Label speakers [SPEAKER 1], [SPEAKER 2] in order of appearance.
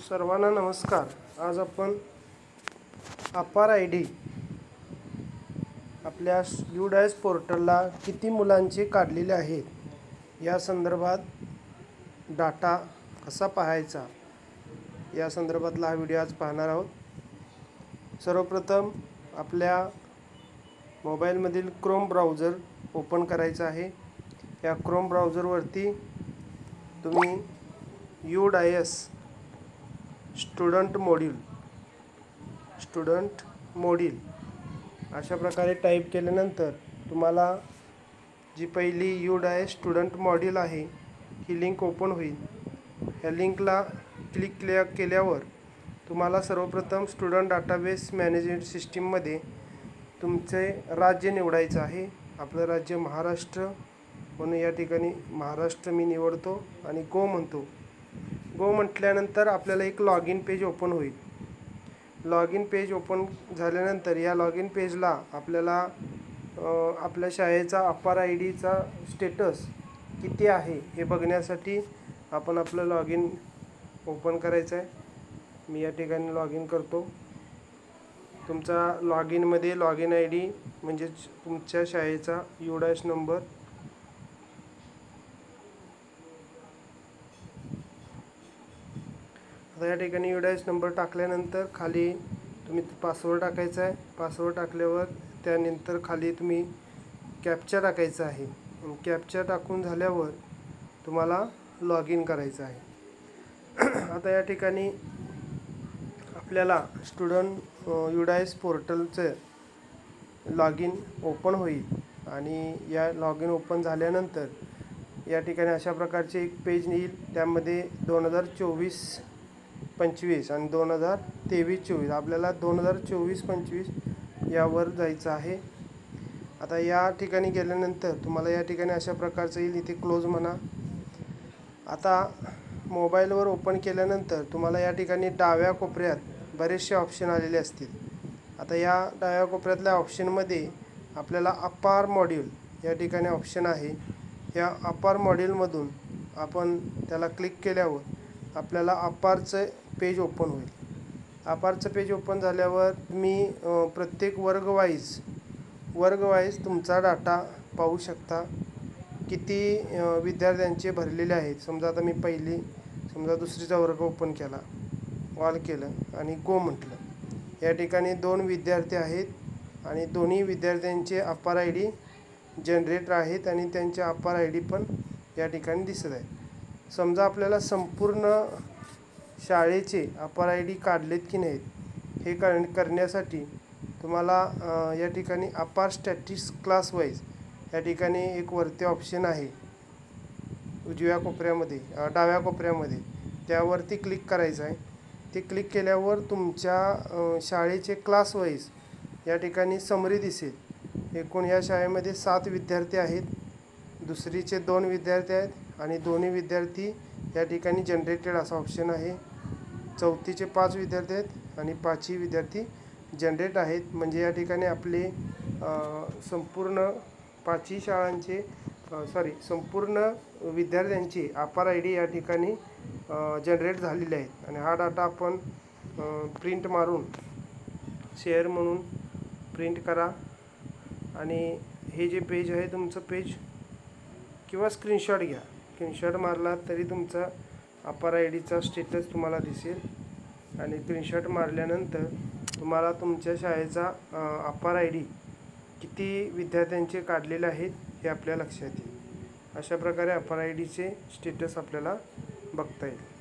[SPEAKER 1] सर्वांना नमस्कार। आज आपण अपार आय डी आपल्या UDISE पोर्टलला किती मुलांचे काढलेले आहेत या संदर्भात डाटा कसा पाहायचा या संदर्भातला हा व्हिडिओ आज पाहणार आहोत। सर्वप्रथम आपल्या मोबाईलमधील क्रोम ब्राउझर ओपन करायचा आहे। या क्रोम ब्राउझरवरती तुम्ही UDISE स्टुडंट मॉड्यूल अशा प्रकारे टाईप केल्यानंतर तुम्हाला जी पहिली UDISE स्टुडंट मॉड्यूल आहे ही लिंक ओपन होईल। या लिंकला क्लिक केल्यावर तुम्हाला सर्वप्रथम स्टुडंट डाटाबेस मॅनेजमेंट सिस्टीममध्ये तुमचे राज्य निवडायचं आहे। आपलं राज्य महाराष्ट्र म्हणून या ठिकाणी महाराष्ट्र मी निवडतो आणि गो म्हणतो। गो म्हटल्यानंतर आपल्याला एक लॉग इन पेज ओपन होईल। लॉग इन पेज ओपन झाल्यानंतर या लॉग इन पेजला आपल्याला आपल्या शाळेचा अपार आय डीचा स्टेटस किती आहे हे बघण्यासाठी आपण आपलं लॉग इन ओपन करायचं आहे। मी या ठिकाणी लॉग इन करतो। तुमचा लॉग इनमध्ये लॉग इन आय डी म्हणजेच तुमच्या शाळेचा UDISE नंबर, आता या ठिकाणी UDISE नंबर टाकल्यानंतर खाली तुम्ही पासवर्ड टाकायचा आहे। पासवर्ड टाकल्यावर त्यानंतर खाली तुम्ही कॅप्चा टाकायचा आहे। कॅप्चा टाकून झाल्यावर तुम्हाला लॉग इन करायचं आहे। आता या ठिकाणी आपल्याला स्टुडंट UDISE पोर्टलचं लॉग इन ओपन होईल आणि या लॉग इन ओपन झाल्यानंतर या ठिकाणी अशा प्रकारचे एक पेज येईल। त्यामध्ये 2024-25 आणि 2023-24 आपल्याला 2024-25 यावर जायचं आहे। आता या ठिकाणी गेल्यानंतर तुम्हाला या ठिकाणी अशा प्रकारचं येईल, इथे क्लोज म्हणा। आता मोबाईलवर ओपन केल्यानंतर तुम्हाला या ठिकाणी डाव्या कोपऱ्यात बरेचसे ऑप्शन आलेले असतील। आता या डाव्या कोपऱ्यातल्या ऑप्शनमध्ये आपल्याला अपार मॉड्यूल या ठिकाणी ऑप्शन आहे। या अपार मॉड्यूलमधून आपण त्याला क्लिक केल्यावर आपल्याला अपारचं पेज ओपन होईल। अपारचं पेज ओपन झाल्यावर तुम्ही प्रत्येक वर्ग वाईज तुमचा डाटा पाहू शकता, किती विद्यार्थ्यांचे भरलेले आहेत। समजा आता मी दुसरीचा वर्ग ओपन केला, ऑल केलं आणि गो म्हटलं। या ठिकाणी 2 विद्यार्थी आहेत आणि दोन्ही विद्यार्थ्यांचे अपार आय डी जनरेटर आहेत आणि त्यांचे अपार आय डी पण या ठिकाणी दिसत आहे। समजा आपल्याला संपूर्ण शाळेचे अपार आय डी काढलेत की नाहीत हे करण्यासाठी तुम्हाला या ठिकाणी अपार स्टॅटिक्स क्लास वाईज या ठिकाणी एक वरती ऑप्शन आहे उजव्या कोपऱ्यामध्ये, डाव्या कोपऱ्यामध्ये, त्यावरती क्लिक करायचं आहे। ते क्लिक केल्यावर तुमच्या शाळेचे क्लास वाईज या ठिकाणी समरी दिसेल। एकूण या शाळेमध्ये 7 विद्यार्थी आहेत, दुसरीचे 2 विद्यार्थी आहेत आणि दोन्ही विद्यार्थी या ठिकाणी जनरेटेड असा ऑप्शन आहे। चौथीचे 5 विद्यार्थी आहेत आणि 5ही विद्यार्थी जनरेट आहेत। म्हणजे या ठिकाणी आपले संपूर्ण 5ही शाळांचे संपूर्ण विद्यार्थ्यांची अपार आय डी या ठिकाणी जनरेट झालेले आहेत आणि हा डाटा आपण प्रिंट मारून शेअर म्हणून प्रिंट करा आणि हे जे पेज आहे तुमचं पेज किंवा स्क्रीनशॉट घ्या। स्क्रीनशॉट मारला तरी तुमचा अपार आय डीचा स्टेटस तुम्हाला दिसेल आणि स्क्रीनशॉट मारल्यानंतर तुम्हाला तुमच्या शाळेचा अपार आय डी किती विद्यार्थ्यांचे काढलेले आहेत हे आपल्या लक्षात येईल। अशा प्रकारे अपार आय डीचे स्टेटस आपल्याला बघता येईल।